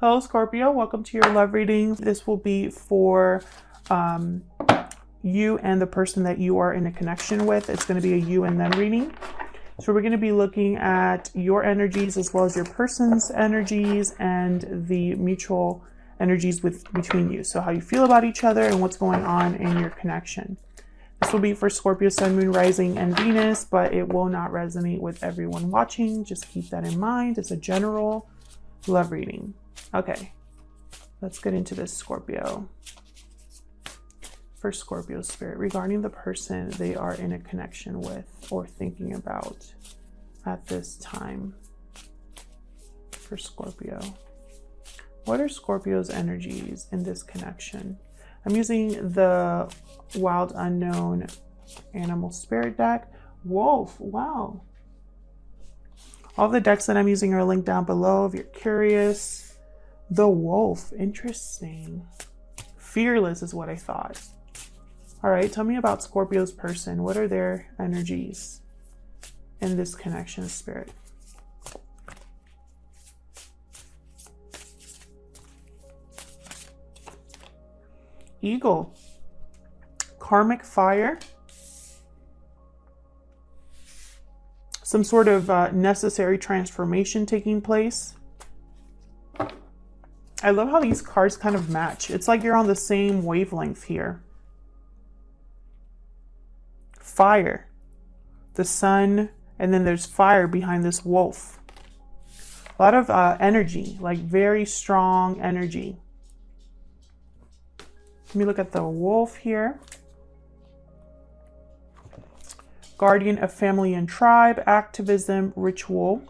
Hello, Scorpio. Welcome to your love reading. This will be for you and the person that you are in a connection with. It's going to be a you and them reading. So we're going to be looking at your energies as well as your person's energies and the mutual energies between you. So how you feel about each other and what's going on in your connection. This will be for Scorpio, Sun, Moon, Rising, and Venus, but it will not resonate with everyone watching. Just keep that in mind. It's a general love reading. Okay, let's get into this, Scorpio. For Scorpio spirit, regarding the person they are in a connection with or thinking about at this time. For Scorpio, what are Scorpio's energies in this connection? I'm using the Wild Unknown Animal Spirit deck. Wolf, wow. All the decks that I'm using are linked down below if you're curious. The Wolf, interesting. Fearless is what I thought. All right, tell me about Scorpio's person. What are their energies in this connection, spirit? Eagle, karmic fire, some sort of necessary transformation taking place. I love how these cards kind of match. It's like you're on the same wavelength here. Fire, the sun, and then there's fire behind this wolf. A lot of energy, like very strong energy. Let me look at the wolf here. Guardian of family and tribe, activism, ritual.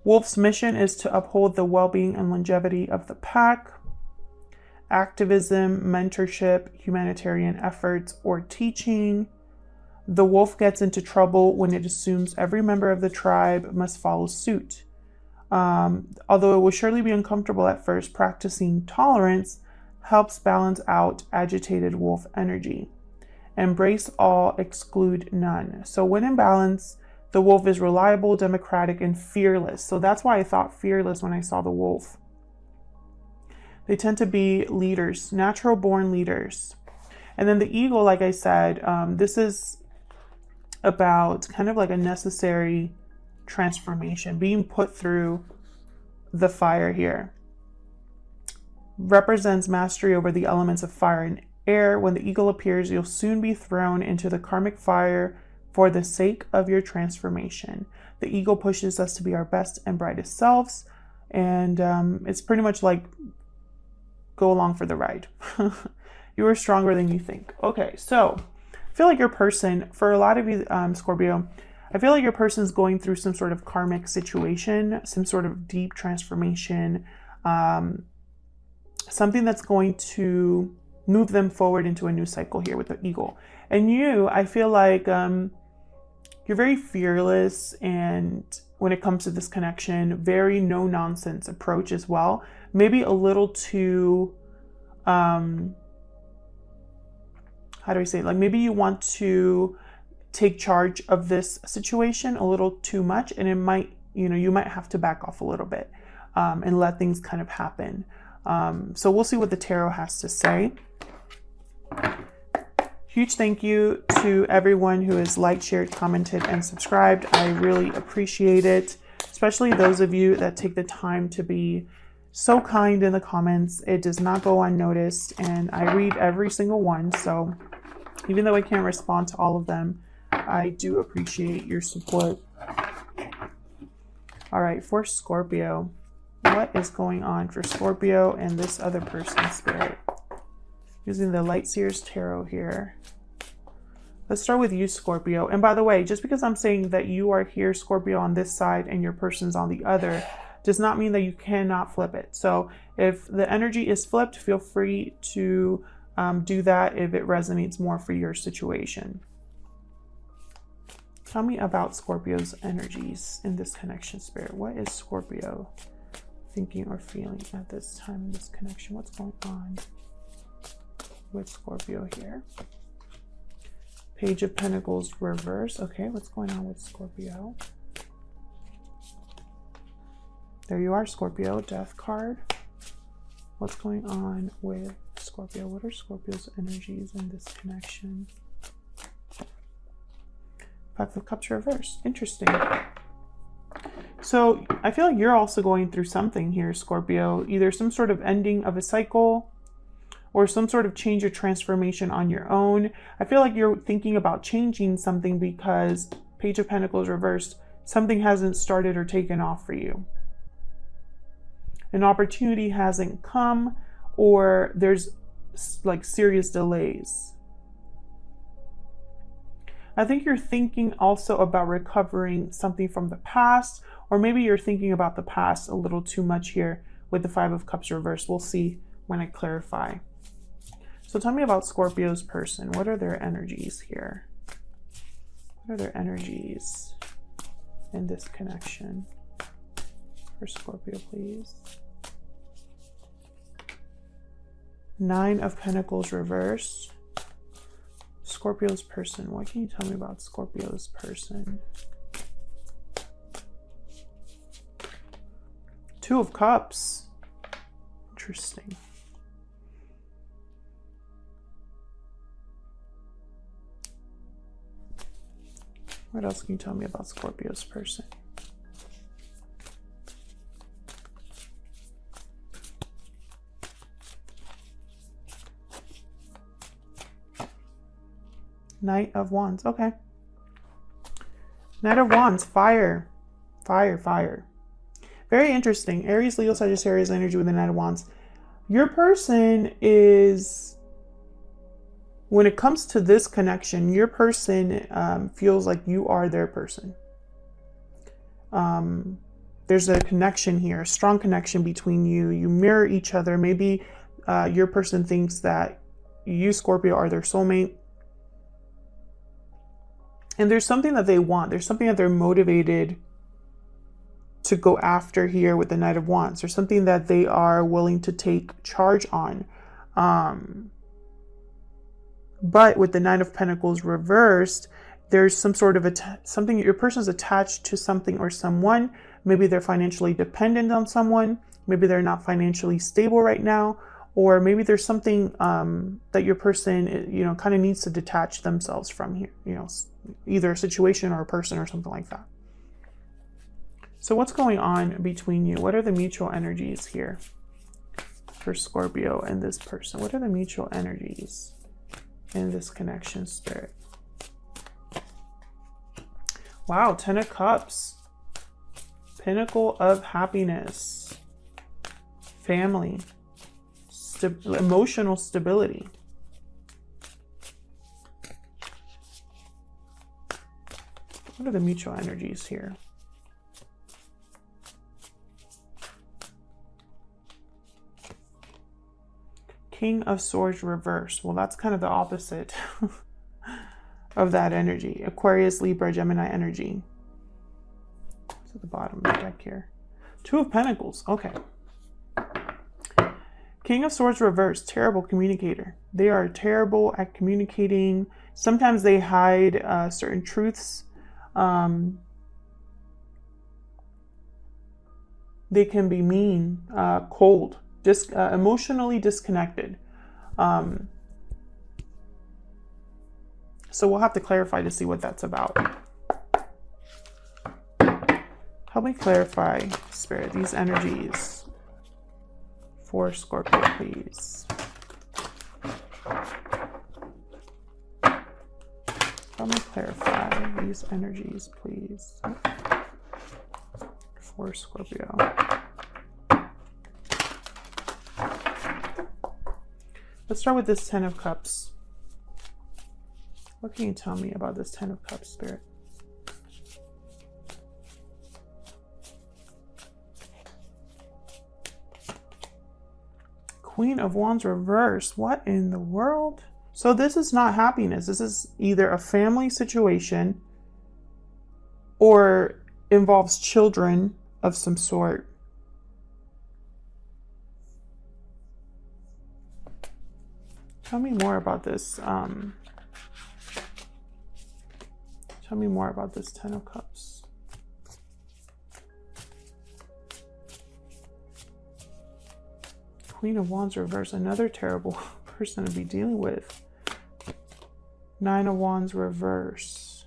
Wolf's mission is to uphold the well-being and longevity of the pack. Activism, mentorship, humanitarian efforts, or teaching. The wolf gets into trouble when it assumes every member of the tribe must follow suit. Although it will surely be uncomfortable at first, practicing tolerance helps balance out agitated wolf energy. Embrace all, exclude none. So when in balance, the wolf is reliable, democratic, and fearless. So that's why I thought fearless when I saw the wolf. They tend to be leaders, natural born leaders. And then the eagle, like I said, this is about kind of like a necessary transformation, being put through the fire here. Represents mastery over the elements of fire and air. When the eagle appears, you'll soon be thrown into the karmic fire for the sake of your transformation. The eagle pushes us to be our best and brightest selves. And it's pretty much like, go along for the ride. You are stronger than you think. Okay, so I feel like your person, for a lot of you, Scorpio, I feel like your person's going through some sort of karmic situation, some sort of deep transformation, something that's going to move them forward into a new cycle here with the eagle. And you, I feel like you're very fearless, and when it comes to this connection, very no nonsense approach as well. Maybe a little too, how do I say it? Like maybe you want to take charge of this situation a little too much, and it might, you might have to back off a little bit and let things kind of happen. So we'll see what the tarot has to say. Huge thank you to everyone who has liked, shared, commented, and subscribed. I really appreciate it, especially those of you that take the time to be so kind in the comments. It does not go unnoticed, and I read every single one. So even though I can't respond to all of them, I do appreciate your support. All right, for Scorpio, what is going on for Scorpio and this other person's spirit? Using the Light Seers Tarot here. Let's start with you, Scorpio. And by the way, just because I'm saying that you are here, Scorpio, on this side and your person's on the other, does not mean that you cannot flip it. So if the energy is flipped, feel free to do that if it resonates more for your situation. Tell me about Scorpio's energies in this connection, spirit. What is Scorpio thinking or feeling at this time in this connection? What's going on with Scorpio here? Page of Pentacles reverse. Okay, what's going on with Scorpio? There you are, Scorpio. Death card. What's going on with Scorpio? What are Scorpio's energies in this connection? Five of Cups reversed. Interesting. So I feel like you're also going through something here, Scorpio. Either some sort of ending of a cycle or some sort of change or transformation on your own. I feel like you're thinking about changing something because Page of Pentacles reversed, something hasn't started or taken off for you. An opportunity hasn't come, or there's like serious delays. I think you're thinking also about recovering something from the past, or maybe you're thinking about the past a little too much here with the Five of Cups reversed. We'll see when I clarify. So tell me about Scorpio's person. What are their energies here? What are their energies in this connection? For Scorpio, please. Nine of Pentacles reversed. Scorpio's person. What can you tell me about Scorpio's person? Two of Cups. Interesting. What else can you tell me about Scorpio's person? Knight of Wands. Okay. Knight of Wands. Fire. Fire, fire. Very interesting. Aries, Leo, Sagittarius energy with the Knight of Wands. Your person is, when it comes to this connection, your person feels like you are their person. There's a connection here, a strong connection between you. You mirror each other. Maybe your person thinks that you, Scorpio, are their soulmate. And there's something that they want. There's something that they're motivated to go after here with the Knight of Wands. There's something that they are willing to take charge on. But with the Nine of Pentacles reversed, there's some sort of something, your person's attached to something or someone. Maybe they're financially dependent on someone. Maybe they're not financially stable right now. Or maybe there's something that your person, kind of needs to detach themselves from here. Either a situation or a person or something like that. So what's going on between you? What are the mutual energies here for Scorpio and this person? What are the mutual energies in this connection, Spirit? Wow, Ten of Cups. Pinnacle of happiness. Family. Emotional stability. What are the mutual energies here? King of Swords reversed. Well, that's kind of the opposite of that energy. Aquarius, Libra, Gemini energy. It's at the bottom of the deck here. Two of Pentacles. Okay. King of Swords reversed. Terrible communicator. They are terrible at communicating. Sometimes they hide certain truths. They can be mean, cold, emotionally disconnected. So we'll have to clarify to see what that's about. Help me clarify, Spirit, these energies for Scorpio, please. Help me clarify these energies, please, for Scorpio. Let's start with this Ten of Cups. What can you tell me about this Ten of Cups, Spirit? Queen of Wands reversed. What in the world? So this is not happiness. This is either a family situation or involves children of some sort. Tell me more about this. Tell me more about this Ten of Cups. Queen of Wands reverse, another terrible person to be dealing with. Nine of Wands reverse.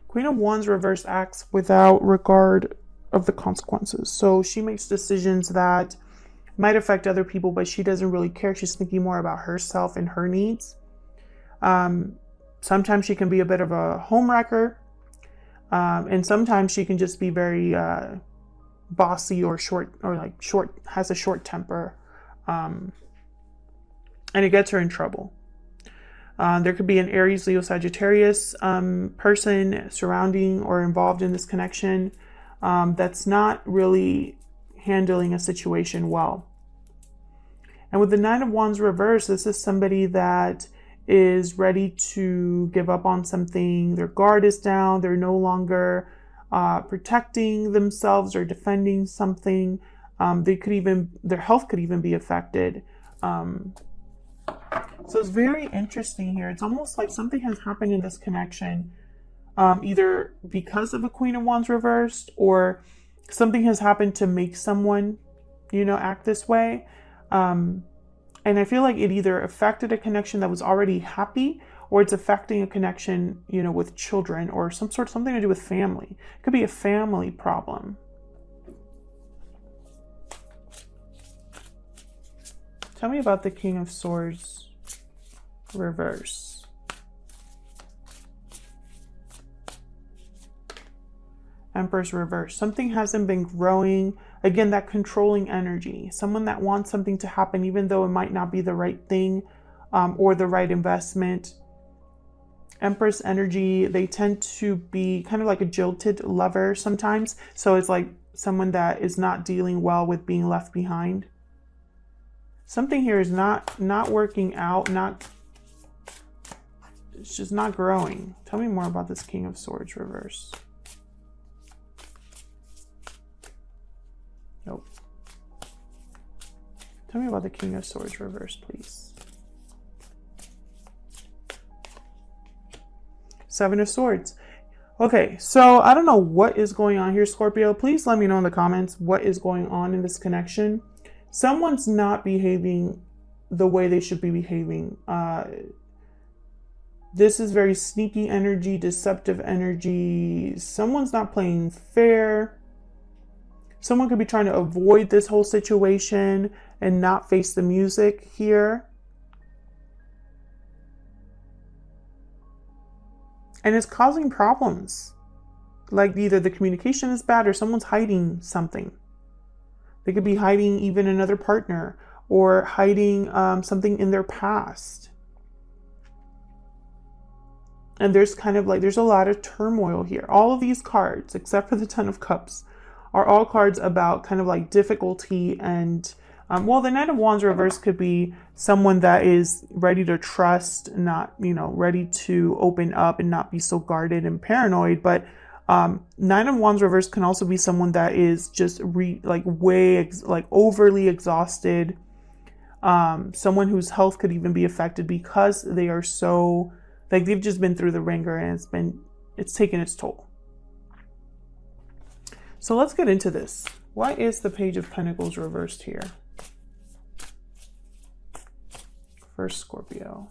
Queen of Wands reverse acts without regard of the consequences. So she makes decisions that might affect other people, but she doesn't really care. She's thinking more about herself and her needs. Sometimes she can be a bit of a homewrecker. And sometimes she can just be very bossy or has a short temper. And it gets her in trouble. There could be an Aries, Leo, Sagittarius person surrounding or involved in this connection that's not really handling a situation well. And with the Nine of Wands reverse, this is somebody that is ready to give up on something. Their guard is down. They're no longer protecting themselves or defending something. Their health could even be affected. So it's very interesting here. It's almost like something has happened in this connection, either because of a Queen of Wands reversed, or something has happened to make someone, act this way. And I feel like it either affected a connection that was already happy, or it's affecting a connection, with children or something to do with family. It could be a family problem. Tell me about the King of Swords reverse. Empress reverse. Something hasn't been growing. Again, that controlling energy. Someone that wants something to happen even though it might not be the right thing or the right investment. Empress energy, they tend to be kind of like a jilted lover sometimes. So it's like someone that is not dealing well with being left behind. Something here is not working out, it's just not growing. Tell me more about this King of Swords reverse. Nope. Tell me about the King of Swords reverse, please. Seven of Swords. Okay, so I don't know what is going on here, Scorpio. Please let me know in the comments what is going on in this connection. Someone's not behaving the way they should be behaving. This is very sneaky energy, deceptive energy. Someone's not playing fair. Someone could be trying to avoid this whole situation and not face the music here. And it's causing problems. Like either the communication is bad or someone's hiding something. They could be hiding even another partner or hiding something in their past. And there's there's a lot of turmoil here. All of these cards, except for the Ten of Cups, are all cards about kind of like difficulty and, well, the Knight of Wands reverse could be someone that is ready to trust, not, ready to open up and not be so guarded and paranoid. But Nine of Wands reverse can also be someone that is just overly exhausted. Someone whose health could even be affected because they are so, they've just been through the ringer and it's taken its toll. So let's get into this. Why is the Page of Pentacles reversed here? First, Scorpio.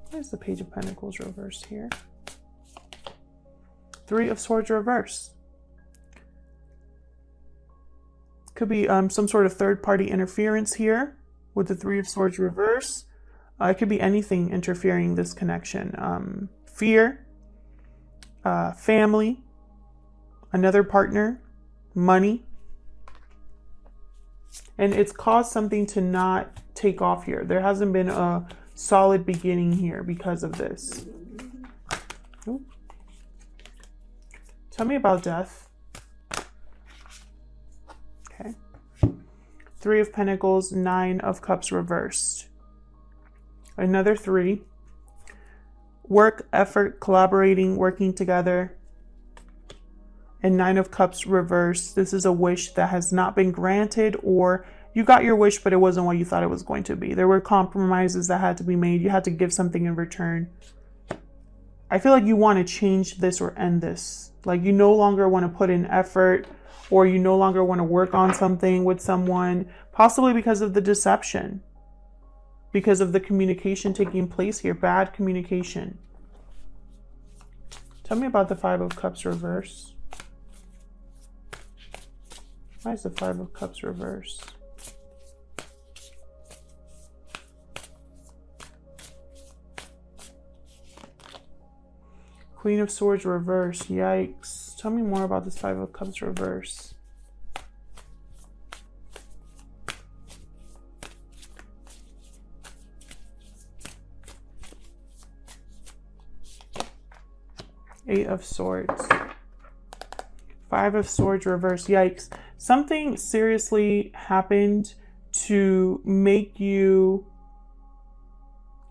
Why is the Page of Pentacles reversed here? Three of Swords reverse. Could be some sort of third-party interference here with the Three of Swords reverse. It could be anything interfering this connection. Fear, family, another partner, money. And it's caused something to not take off here. There hasn't been a solid beginning here because of this. Ooh. Tell me about death. Okay. Three of Pentacles, Nine of Cups reversed. Another three. Work, effort, collaborating, working together. And Nine of Cups reversed. This is a wish that has not been granted, or you got your wish, but it wasn't what you thought it was going to be. There were compromises that had to be made. You had to give something in return. I feel like you want to change this or end this. Like you no longer want to put in effort, or you no longer want to work on something with someone, possibly because of the deception, because of the communication taking place here, bad communication. Tell me about the Five of Cups reverse. Why is the Five of Cups reverse? Queen of Swords reverse. Yikes. Tell me more about this Five of Cups reverse. Eight of Swords. Five of Swords reverse. Yikes. Something seriously happened to make you,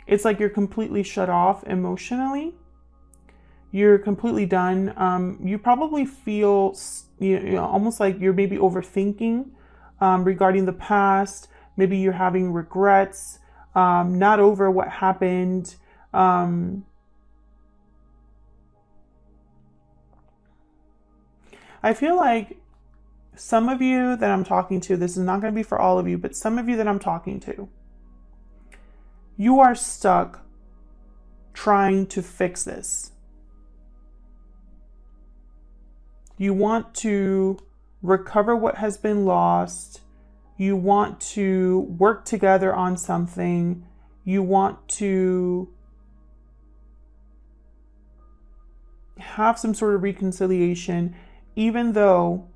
it's like you're completely shut off emotionally. You're completely done. You probably feel almost like you're maybe overthinking regarding the past. Maybe you're having regrets, not over what happened. I feel like some of you that I'm talking to, this is not going to be for all of you, but some of you that I'm talking to, you are stuck trying to fix this. You want to recover what has been lost. You want to work together on something. You want to have some sort of reconciliation, even though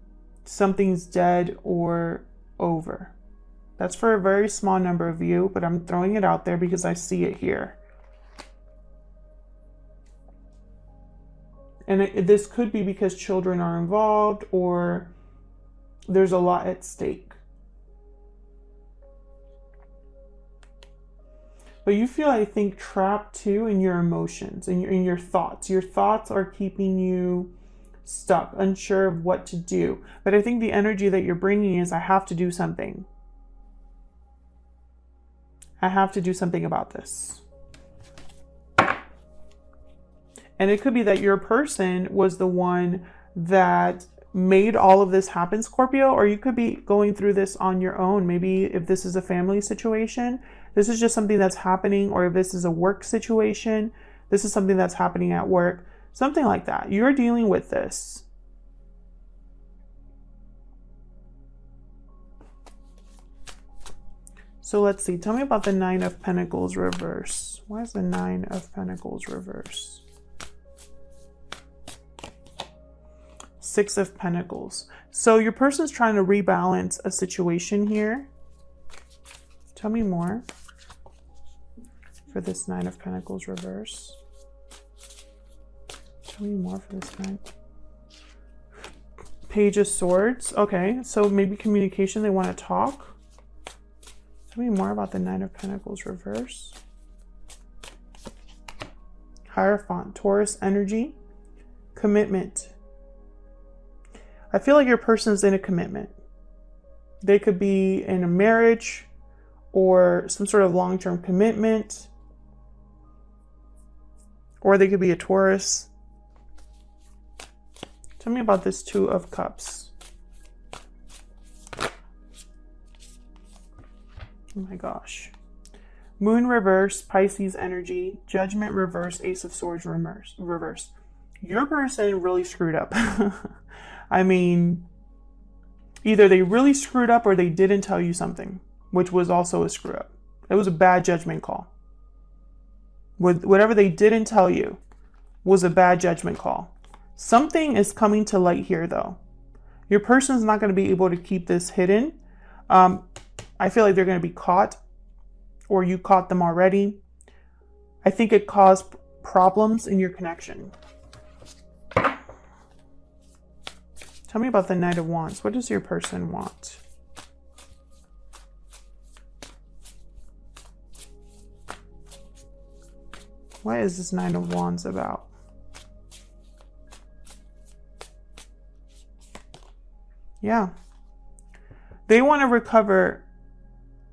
something's dead or over. That's for a very small number of you, but I'm throwing it out there because I see it here. And this could be because children are involved, or there's a lot at stake. But you feel, I think, trapped too in your emotions and in your thoughts. Your thoughts are keeping you stuck, unsure of what to do. But I think the energy that you're bringing is, I have to do something. I have to do something about this. And it could be that your person was the one that made all of this happen, Scorpio, or you could be going through this on your own. Maybe if this is a family situation, this is just something that's happening, or if this is a work situation, this is something that's happening at work, something like that. You're dealing with this. So let's see. Tell me about the Nine of Pentacles reverse. Why is the Nine of Pentacles reverse? Six of Pentacles. So your person's trying to rebalance a situation here. Tell me more for this Nine of Pentacles reverse. Tell me more for this Nine. Page of Swords. Okay, so maybe communication, they want to talk. Tell me more about the Nine of Pentacles reverse. Hierophant, Taurus energy, commitment. I feel like your person's in a commitment. They could be in a marriage or some sort of long-term commitment, or they could be a Taurus. Tell me about this Two of Cups. Oh my gosh. Moon reverse, Pisces energy, Judgment reverse, Ace of Swords reverse. Your person really screwed up. I mean, either they really screwed up or they didn't tell you something, which was also a screw up. It was a bad judgment call. Whatever they didn't tell you was a bad judgment call. Something is coming to light here, though. Your person's not going to be able to keep this hidden. I feel like they're going to be caught, or you caught them already. I think it caused problems in your connection. Tell me about the Knight of Wands. What does your person want? What is this Knight of Wands about? Yeah. They want to recover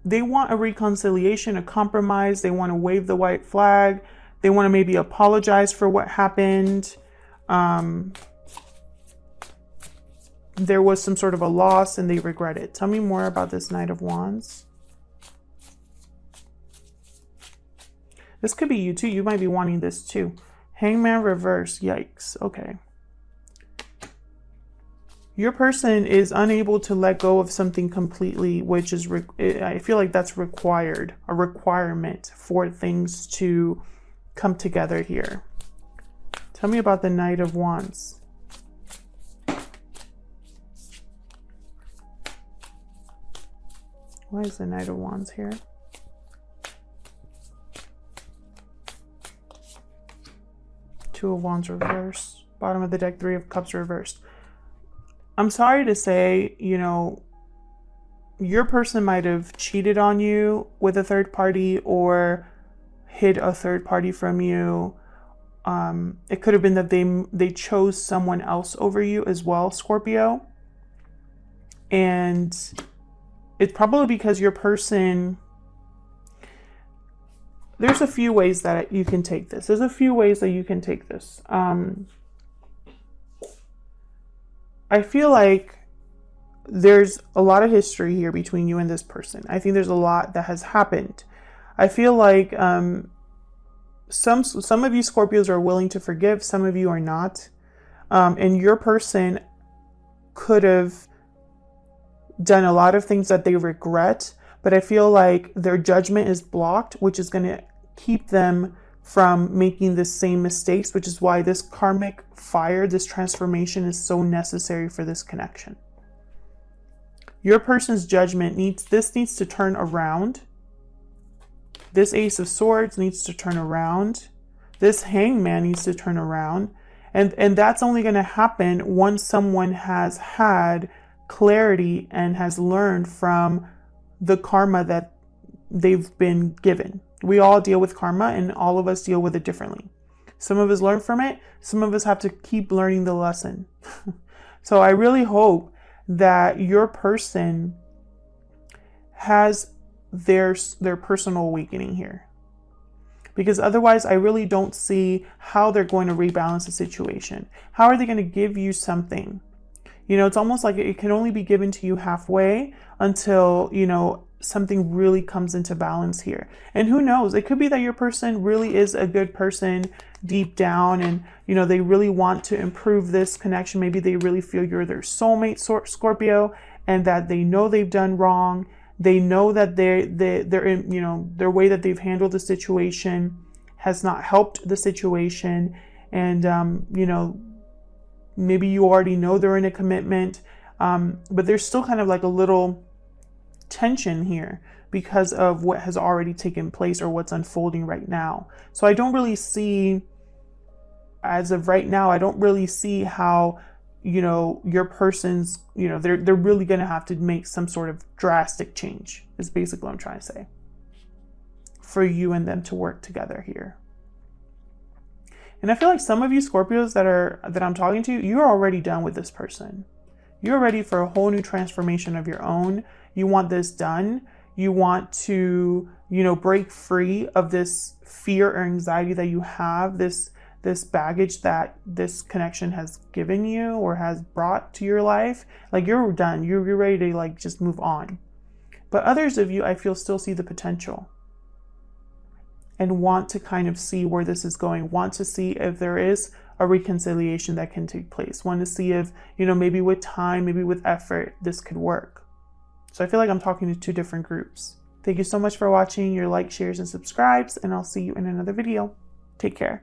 they want a reconciliation, a compromise. They want to wave the white flag. They want to maybe apologize for what happened. There was some sort of a loss and they regret it. Tell me more about this Knight of Wands. This could be you too. You might be wanting this too. Hangman reverse. Yikes. Okay. Your person is unable to let go of something completely, which is, I feel like that's required, a requirement for things to come together here. Tell me about the Knight of Wands. Why is the Knight of Wands here? Two of Wands reversed. Bottom of the deck, Three of Cups reversed. I'm sorry to say, you know, your person might have cheated on you with a third party or hid a third party from you. It could have been that they chose someone else over you as well, Scorpio. And it's probably because your person, there's a few ways that you can take this. There's a few ways that you can take this. I feel like there's a lot of history here between you and this person. I think there's a lot that has happened. I feel like some of you Scorpios are willing to forgive, some of you are not. And your person could have done a lot of things that they regret, but I feel like their judgment is blocked, which is going to keep them from making the same mistakes, which is why this karmic fire, this transformation is so necessary for this connection. Your person's judgment needs to turn around. This Ace of Swords needs to turn around. This Hangman needs to turn around. And that's only going to happen once someone has had clarity and has learned from the karma that they've been given. We all deal with karma and all of us deal with it differently. Some of us learn from it. Some of us have to keep learning the lesson. So I really hope that your person has their personal awakening here. Because otherwise, I really don't see how they're going to rebalance the situation. How are they going to give you something? You know, it's almost like it can only be given to you halfway until, you know, something really comes into balance here. And who knows, it could be that your person really is a good person deep down and, you know, they really want to improve this connection. Maybe they really feel you're their soulmate, Scorpio, and that they know they've done wrong. They know that they're in, you know, their way that they've handled the situation has not helped the situation. And, you know, maybe you already know they're in a commitment, but there's still kind of like a little tension here because of what has already taken place or what's unfolding right now. So I don't really see, as of right now, I don't really see how, you know, your person's, you know, they're really going to have to make some sort of drastic change is basically what I'm trying to say for you and them to work together here. And I feel like some of you Scorpios that I'm talking to, you're already done with this person. You're ready for a whole new transformation of your own. You want this done. You want to, you know, break free of this fear or anxiety that you have, this baggage that this connection has given you or has brought to your life. Like you're done. You're ready to like just move on. But others of you, I feel, still see the potential and want to kind of see where this is going, want to see if there is a reconciliation that can take place, want to see if, you know, maybe with time, maybe with effort, this could work. So I feel like I'm talking to two different groups. Thank you so much for watching. Your likes, shares, and subscribes, and I'll see you in another video. Take care.